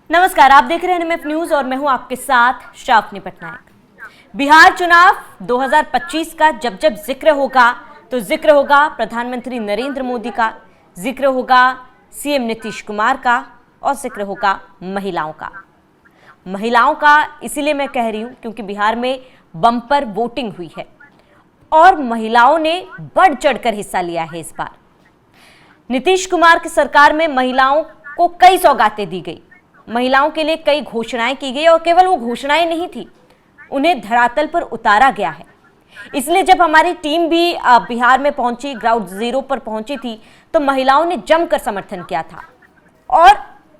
नमस्कार, आप देख रहे हैं एनएमएफ न्यूज और मैं हूं आपके साथ शाफनी पटनायक। बिहार चुनाव 2025 का जब जब जिक्र होगा तो जिक्र होगा प्रधानमंत्री नरेंद्र मोदी का, जिक्र होगा सीएम नीतीश कुमार का और जिक्र होगा महिलाओं का। महिलाओं का इसीलिए मैं कह रही हूं क्योंकि बिहार में बम्पर वोटिंग हुई है और महिलाओं ने बढ़ चढ़कर हिस्सा लिया है। इस बार नीतीश कुमार की सरकार में महिलाओं को कई सौगातें दी गई, महिलाओं के लिए कई घोषणाएं की गई और केवल वो घोषणाएं नहीं थी, उन्हें धरातल पर उतारा गया है। इसलिए जब हमारी टीम भी बिहार में पहुंची, ग्राउंड जीरो पर पहुंची थी, तो महिलाओं ने जमकर समर्थन किया था और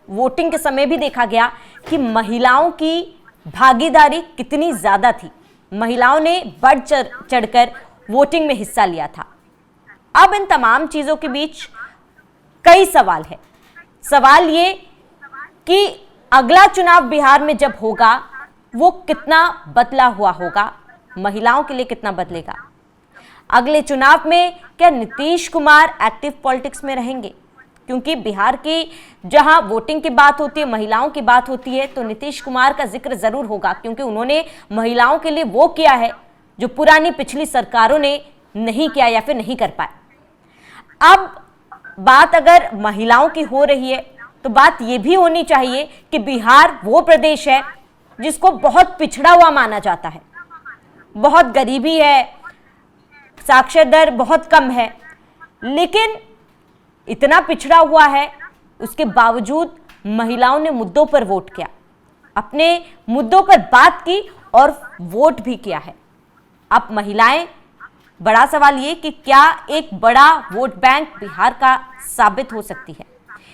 वोटिंग के समय भी देखा गया कि महिलाओं की भागीदारी कितनी ज्यादा थी। महिलाओं ने बढ़ चढ़कर वोटिंग में हिस्सा लिया था। अब इन तमाम चीजों के बीच कई सवाल है। सवाल ये कि अगला चुनाव बिहार में जब होगा वो कितना बदला हुआ होगा, महिलाओं के लिए कितना बदलेगा। अगले चुनाव में क्या नीतीश कुमार एक्टिव पॉलिटिक्स में रहेंगे? क्योंकि बिहार की जहां वोटिंग की बात होती है, महिलाओं की बात होती है, तो नीतीश कुमार का जिक्र जरूर होगा क्योंकि उन्होंने महिलाओं के लिए वो किया है जो पुरानी पिछली सरकारों ने नहीं किया या फिर नहीं कर पाए। अब बात अगर महिलाओं की हो रही है तो बात यह भी होनी चाहिए कि बिहार वो प्रदेश है जिसको बहुत पिछड़ा हुआ माना जाता है। बहुत गरीबी है, साक्षरता दर बहुत कम है, लेकिन इतना पिछड़ा हुआ है उसके बावजूद महिलाओं ने मुद्दों पर वोट किया, अपने मुद्दों पर बात की और वोट भी किया है। अब महिलाएं, बड़ा सवाल ये कि क्या एक बड़ा वोट बैंक बिहार का साबित हो सकती है?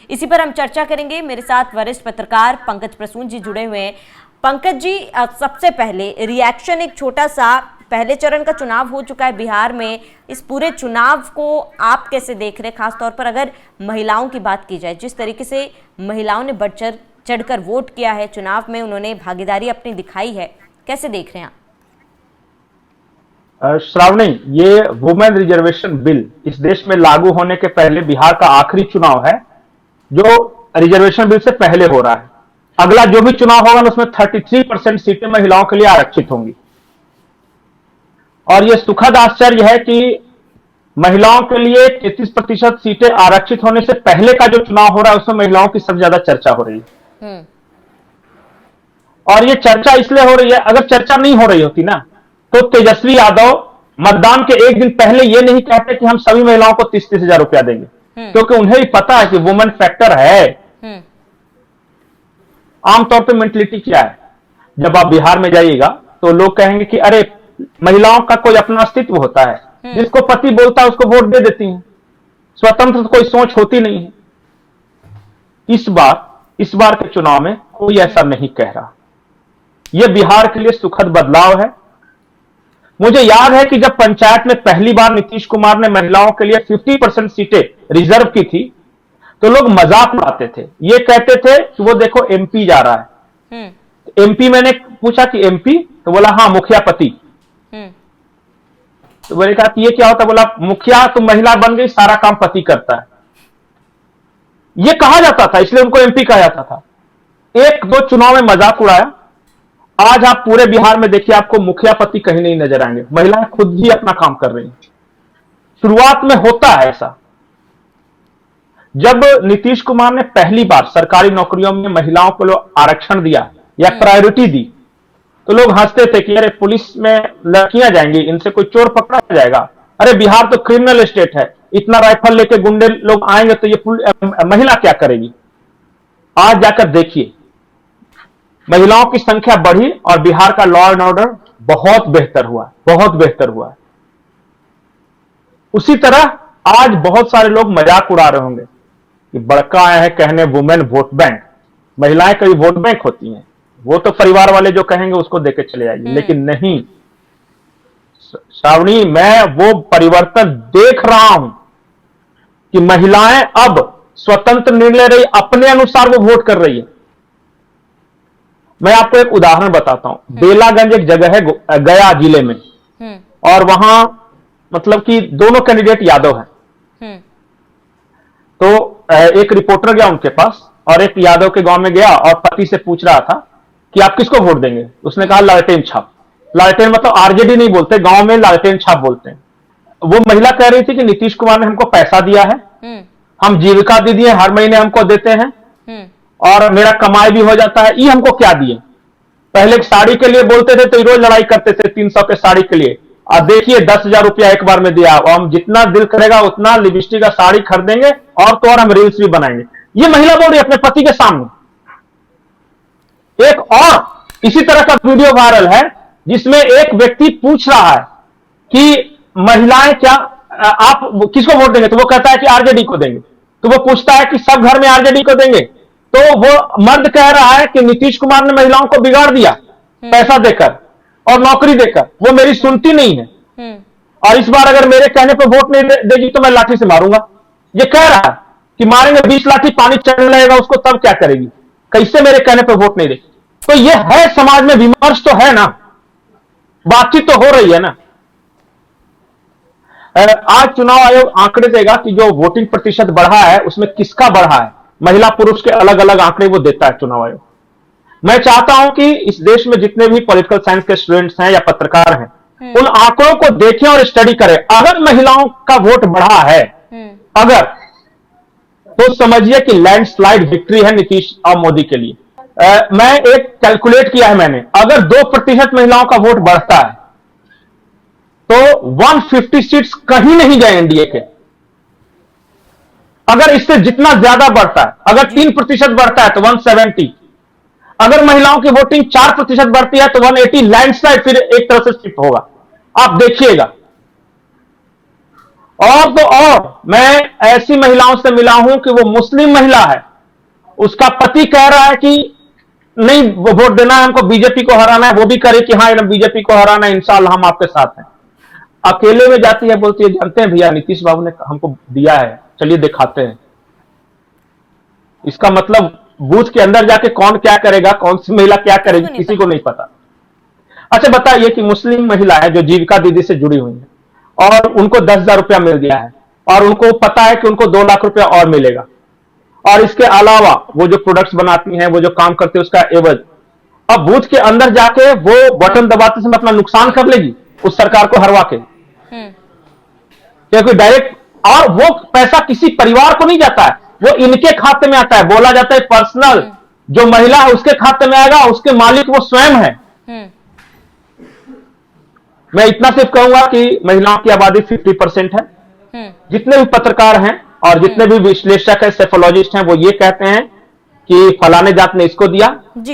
इसी पर हम चर्चा करेंगे। मेरे साथ वरिष्ठ पत्रकार पंकज प्रसून जी जुड़े हुए हैं। पंकज जी, सबसे पहले रिएक्शन एक छोटा सा, पहले चरण का चुनाव हो चुका है बिहार में, इस पूरे चुनाव को आप कैसे देख रहे हैं? खासतौर पर अगर महिलाओं की बात की जाए, जिस तरीके से महिलाओं ने बढ़ चढ़कर वोट किया है चुनाव में, उन्होंने भागीदारी अपनी दिखाई है, कैसे देख रहे हैं आप? श्रावणी, ये वुमेन रिजर्वेशन बिल इस देश में लागू होने के पहले बिहार का आखिरी चुनाव है जो रिजर्वेशन बिल से पहले हो रहा है। अगला जो भी चुनाव होगा उसमें 33% सीटें महिलाओं के लिए आरक्षित होंगी और यह सुखद आश्चर्य है कि महिलाओं के लिए 33% सीटें आरक्षित होने से पहले का जो चुनाव हो रहा है उसमें महिलाओं की सबसे ज्यादा चर्चा हो रही है। और यह चर्चा इसलिए हो रही है, अगर चर्चा नहीं हो रही होती ना तो तेजस्वी यादव मतदान के एक दिन पहले यह नहीं कहते कि हम सभी महिलाओं को 30-30 हजार रुपया देंगे, क्योंकि उन्हें भी पता है कि वुमेन फैक्टर है। आमतौर पे मेंटलिटी क्या है, जब आप बिहार में जाइएगा तो लोग कहेंगे कि अरे महिलाओं का कोई अपना अस्तित्व होता है, जिसको पति बोलता है उसको वोट दे देती हैं, स्वतंत्र तो कोई सोच होती नहीं है। इस बार के चुनाव में कोई ऐसा नहीं कह रहा। यह बिहार के लिए सुखद बदलाव है। मुझे याद है कि जब पंचायत में पहली बार नीतीश कुमार ने महिलाओं के लिए 50% सीटें रिजर्व की थी तो लोग मजाक उड़ाते थे, ये कहते थे कि वो देखो एमपी जा रहा है। एमपी, मैंने पूछा कि एमपी, तो बोला हाँ मुखिया पति। तो मैंने कहा कि ये क्या होता? बोला मुखिया तो महिला बन गई, सारा काम पति करता है। ये कहा जाता था, इसलिए उनको एमपी कहा जाता था। एक दो चुनाव में मजाक उड़ाया। आज आप पूरे बिहार में देखिए, आपको मुखिया पति कहीं नहीं नजर आएंगे, महिलाएं खुद ही अपना काम कर रही हैं। शुरुआत में होता है ऐसा। जब नीतीश कुमार ने पहली बार सरकारी नौकरियों में महिलाओं को आरक्षण दिया या प्रायोरिटी दी तो लोग हंसते थे कि अरे पुलिस में लड़कियां जाएंगी, इनसे कोई चोर पकड़ा जाएगा, अरे बिहार तो क्रिमिनल स्टेट है, इतना राइफल लेके गुंडे लोग आएंगे तो ये महिला क्या करेगी। आज जाकर देखिए, महिलाओं की संख्या बढ़ी और बिहार का लॉ एंड ऑर्डर बहुत बेहतर हुआ, बहुत बेहतर हुआ। उसी तरह आज बहुत सारे लोग मजाक उड़ा रहे होंगे कि बड़का आए हैं कहने वुमेन वोट बैंक। महिलाएं कभी वोट बैंक होती हैं? वो तो परिवार वाले जो कहेंगे उसको देके चले जाएंगे, लेकिन नहीं श्रावणी, मैं वो परिवर्तन देख रहा हूं कि महिलाएं अब स्वतंत्र निर्णय ले रही, अपने अनुसार वो वोट कर रही है। मैं आपको एक उदाहरण बताता हूं। बेलागंज एक जगह है गया जिले में, और वहां मतलब कि दोनों कैंडिडेट यादव हैं। तो एक रिपोर्टर गया उनके पास और एक यादव के गांव में गया और पति से पूछ रहा था कि आप किसको वोट देंगे। उसने कहा लालटेन छाप। लालटेन मतलब आरजेडी नहीं बोलते, गांव में लालटेन छाप बोलते हैं। वो महिला कह रही थी कि नीतीश कुमार ने हमको पैसा दिया है, हम जीविका दीदी है, हर महीने हमको देते हैं और मेरा कमाई भी हो जाता है, ये हमको क्या दिए। पहले साड़ी के लिए बोलते थे तो रोज लड़ाई करते थे 300 के साड़ी के लिए, अब देखिए 10,000 रुपया एक बार में दिया, और हम जितना दिल करेगा उतना लिपस्टिक का साड़ी खरीदेंगे और तो और हम रील्स भी बनाएंगे। ये महिला बोल रही है अपने पति के सामने। एक और इसी तरह का वीडियो वायरल है जिसमें एक व्यक्ति पूछ रहा है कि महिलाएं क्या आप किसको वोट देंगे, तो वो कहता है कि आरजेडी को देंगे। तो वो पूछता है कि सब घर में आरजेडी को देंगे, तो वो मर्द कह रहा है कि नीतीश कुमार ने महिलाओं को बिगाड़ दिया पैसा देकर और नौकरी देकर, वो मेरी सुनती नहीं है और इस बार अगर मेरे कहने पर वोट नहीं देगी तो मैं लाठी से मारूंगा। ये कह रहा है कि मारेंगे 20 लाठी, पानी चढ़ने लगेगा उसको, तब क्या करेगी, कैसे मेरे कहने पर वोट नहीं देगी। तो ये है, समाज में विमर्श तो है ना, बातचीत तो हो रही है ना। आज चुनाव आयोग आंकड़े देगा कि जो वोटिंग प्रतिशत बढ़ा है उसमें किसका बढ़ा है, महिला पुरुष के अलग अलग आंकड़े वो देता है चुनाव आयोग। मैं चाहता हूं कि इस देश में जितने भी पॉलिटिकल साइंस के स्टूडेंट्स हैं या पत्रकार हैं उन आंकड़ों को देखें और स्टडी करें। अगर महिलाओं का वोट बढ़ा है अगर, तो समझिए कि लैंडस्लाइड विक्ट्री है नीतीश और मोदी के लिए। मैं एक कैलकुलेट किया है मैंने, अगर 2% महिलाओं का वोट बढ़ता है तो 150 सीट्स कहीं नहीं गए एनडीए के। अगर इससे जितना ज्यादा बढ़ता है, अगर 3% बढ़ता है तो 170, अगर महिलाओं की वोटिंग 4% बढ़ती है तो 180 लैंडस्लाइड फिर एक तरह से शिफ्ट होगा, आप देखिएगा। और तो और मैं ऐसी महिलाओं से मिला हूं कि वो मुस्लिम महिला है, उसका पति कह रहा है कि नहीं वो वोट देना है हमको, बीजेपी को हराना है, वो भी करे कि हाँ बीजेपी को हराना है, इंशाल्लाह हम आपके साथ हैं। अकेले में जाती है, बोलती है जानते हैं भैया नीतीश बाबू ने हमको दिया है, चलिए दिखाते हैं। इसका मतलब बूथ के अंदर जाके कौन क्या करेगा, कौन सी महिला क्या करेगी, किसी को नहीं पता। अच्छा बताइए कि मुस्लिम महिला है जो जीविका दीदी से जुड़ी हुई है और उनको 10,000 रुपया मिल गया है और उनको पता है कि उनको 2 लाख रुपया और मिलेगा, और इसके अलावा वो जो प्रोडक्ट्स बनाती हैं, वो जो काम करते हैं उसका एवज, अब बूथ के अंदर जाके वो बटन दबाते समय अपना नुकसान कर लेगी उस सरकार को हरवा के, क्योंकि डायरेक्ट, और वो पैसा किसी परिवार को नहीं जाता है, वो इनके खाते में आता है। बोला जाता है पर्सनल, जो महिला है उसके खाते में आएगा, उसके मालिक वो स्वयं है। मैं इतना सिर्फ कहूंगा कि महिलाओं की आबादी 50% है। जितने भी पत्रकार हैं और जितने भी विश्लेषक हैं, सेफोलॉजिस्ट हैं, वो ये कहते हैं कि फलाने जात ने इसको दिया,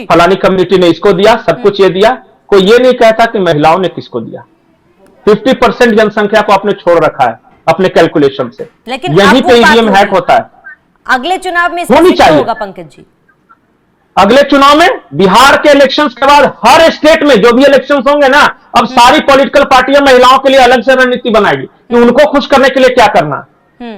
फलानी कम्युनिटी ने इसको दिया, सब कुछ ये दिया। कोई ये नहीं कहता कि महिलाओं ने किसको दिया। 50% जनसंख्या को आपने छोड़ रखा है अपने कैलकुलेशन से, लेकिन यहीं पे ईवीएम हैक होता है। अगले चुनाव में होनी चाहिए होगा पंकज जी। अगले चुनाव में बिहार के इलेक्शंस के बाद हर स्टेट में जो भी इलेक्शंस होंगे ना, अब सारी पॉलिटिकल पार्टियां महिलाओं के लिए अलग से रणनीति बनाएगी कि उनको खुश करने के लिए क्या करना है।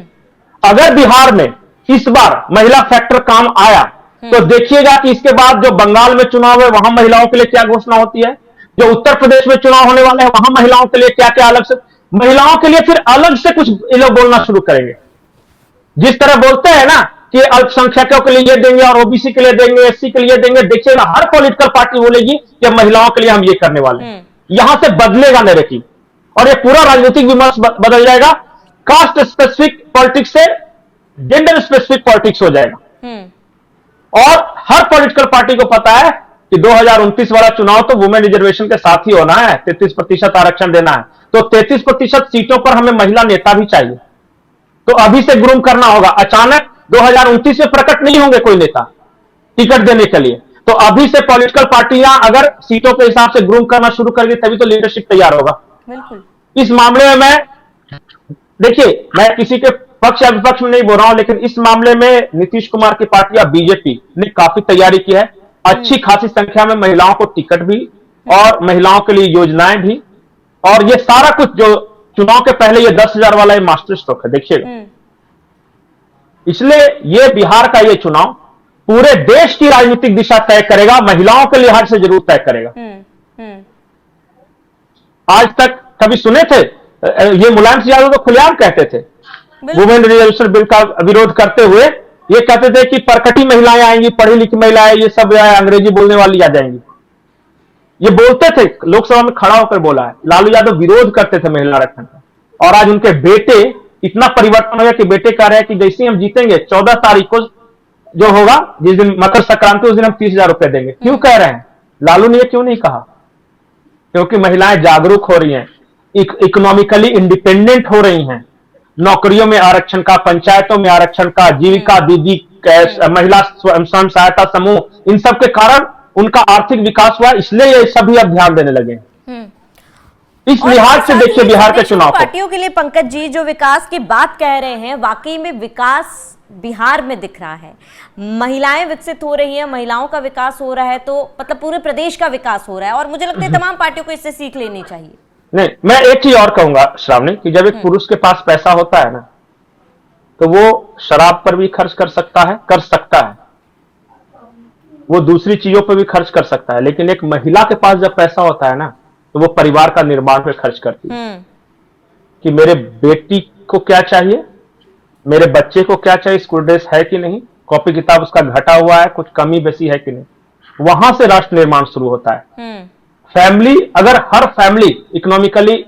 अगर बिहार में इस बार महिला फैक्टर काम आया तो देखिएगा कि इसके बाद जो बंगाल में चुनाव है वहां महिलाओं के लिए क्या घोषणा होती है, जो उत्तर प्रदेश में चुनाव होने वाले हैं वहां महिलाओं के लिए क्या क्या अलग से, महिलाओं के लिए फिर अलग से कुछ ये लोग बोलना शुरू करेंगे। जिस तरह बोलते हैं ना कि अल्पसंख्यकों के लिए ये देंगे और ओबीसी के लिए देंगे, एससी के लिए देंगे, देखिएगा हर पॉलिटिकल पार्टी बोलेगी कि महिलाओं के लिए हम ये करने वाले हैं। यहां से बदलेगा नैरेटिव और ये पूरा राजनीतिक विमर्श बदल जाएगा। कास्ट स्पेसिफिक पॉलिटिक्स से जेंडर स्पेसिफिक पॉलिटिक्स हो जाएगा। और हर पॉलिटिकल पार्टी को पता है कि 2029 वाला चुनाव तो वुमेन रिजर्वेशन के साथ ही होना है, 33% आरक्षण देना है, तो 33% सीटों पर हमें महिला नेता भी चाहिए। तो अभी से ग्रूम करना होगा। अचानक 2029 में प्रकट नहीं होंगे कोई नेता टिकट देने के लिए, तो अभी से पॉलिटिकल पार्टियां अगर सीटों के हिसाब से ग्रूम करना शुरू करेंगी तभी तो लीडरशिप तैयार होगा। बिल्कुल। इस मामले में मैं, देखिए मैं किसी के पक्ष या विपक्ष में नहीं बोल रहा हूं, लेकिन इस मामले में नीतीश कुमार की पार्टी या बीजेपी ने काफी तैयारी की है। अच्छी खासी संख्या में महिलाओं को टिकट भी और महिलाओं के लिए योजनाएं भी, और ये सारा कुछ जो चुनाव के पहले ये 10,000 वाला ये मास्टर स्ट्रोक है, देखिएगा। इसलिए ये बिहार का ये चुनाव पूरे देश की राजनीतिक दिशा तय करेगा, महिलाओं के लिहाज से जरूर तय करेगा। आज तक कभी सुने थे ये मुलायम सिंह यादव तो खुलेआम कहते थे वुमेन रिजर्वेशन बिल का विरोध करते हुए ये कहते थे कि परकटी महिलाएं आएंगी, पढ़ी लिखी महिलाएं, ये सब अंग्रेजी बोलने वाली आ जाएंगी। ये बोलते थे, लोकसभा में खड़ा होकर बोला है। लालू यादव विरोध करते थे महिला आरक्षण का, और आज उनके बेटे इतना परिवर्तन हो गया कि बेटे कह रहे हैं कि जैसे ही हम जीतेंगे 14 तारीख को जो होगा, जिस दिन मकर संक्रांति, उस दिन हम 30,000 रुपए देंगे। क्यों कह रहे हैं? लालू ने ये क्यों नहीं कहा? क्योंकि महिलाएं जागरूक हो रही हैं, इकोनॉमिकली इंडिपेंडेंट हो रही हैं, नौकरियों में आरक्षण का, पंचायतों में आरक्षण का, जीविका दीदी, महिला स्वयं सहायता समूह, इन सब के कारण उनका आर्थिक विकास हुआ, इसलिए ये सभी अब ध्यान देने लगे। इस लिहाज से देखिए बिहार के चुनाव पार्टियों के लिए पंकज जी जो विकास की बात कह रहे हैं, वाकई में विकास बिहार में दिख रहा है। महिलाएं विकसित हो रही हैं, महिलाओं का विकास हो रहा है, तो मतलब पूरे प्रदेश का विकास हो रहा है, और मुझे लगता है तमाम पार्टियों को इससे सीख लेनी चाहिए। नहीं, मैं एक चीज और कहूंगा श्रावणी, कि जब एक पुरुष के पास पैसा होता है ना, तो वो शराब पर भी खर्च कर सकता है, वो दूसरी चीजों पर भी खर्च कर सकता है, लेकिन एक महिला के पास जब पैसा होता है ना, तो वो परिवार का निर्माण पे खर्च करती है। कि मेरे बेटी को क्या चाहिए, मेरे बच्चे को क्या चाहिए, स्कूल ड्रेस है कि नहीं, कॉपी किताब उसका घटा हुआ है, कुछ कमी बेसी है कि नहीं, वहां से राष्ट्र निर्माण शुरू होता है। फैमिली, अगर हर फैमिली इकोनॉमिकली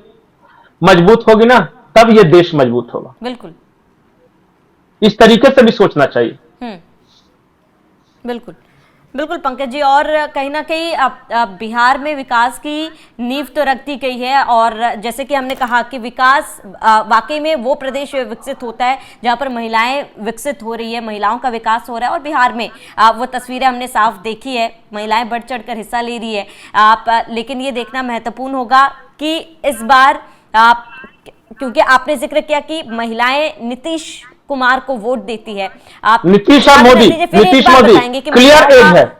मजबूत होगी ना, तब ये देश मजबूत होगा। बिल्कुल, इस तरीके से भी सोचना चाहिए। बिल्कुल बिल्कुल पंकज जी, और कहीं ना कहीं अब बिहार में विकास की नींव तो रख दी गई है, और जैसे कि हमने कहा कि विकास वाकई में वो प्रदेश विकसित होता है जहां पर महिलाएं विकसित हो रही है, महिलाओं का विकास हो रहा है, और बिहार में वो तस्वीरें हमने साफ देखी है, महिलाएं बढ़ चढ़ कर हिस्सा ले रही है। लेकिन ये देखना महत्वपूर्ण होगा कि इस बार क्योंकि आपने जिक्र किया कि महिलाएं नीतीश कुमार को वोट देती है, आप नीतीश और मोदी, नीतीश मोदी क्लियर एज है।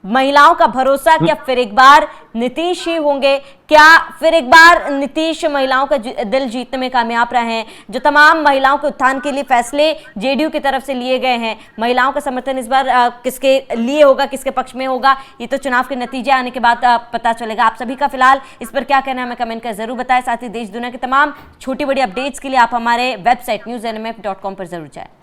महिलाओं का भरोसा क्या फिर एक बार नीतीश ही होंगे? क्या फिर एक बार नीतीश महिलाओं का दिल जीतने में कामयाब रहे हैं? जो तमाम महिलाओं के उत्थान के लिए फैसले जेडीयू की तरफ से लिए गए हैं, महिलाओं का समर्थन इस बार किसके लिए होगा, किसके पक्ष में होगा, ये तो चुनाव के नतीजे आने के बाद पता चलेगा। आप सभी का फिलहाल इस पर क्या कहना है हमें कमेंट कर जरूर बताएं। साथ ही देश दुनिया के तमाम छोटी बड़ी अपडेट्स के लिए आप हमारे वेबसाइट newsnmf.com पर जरूर जाएं।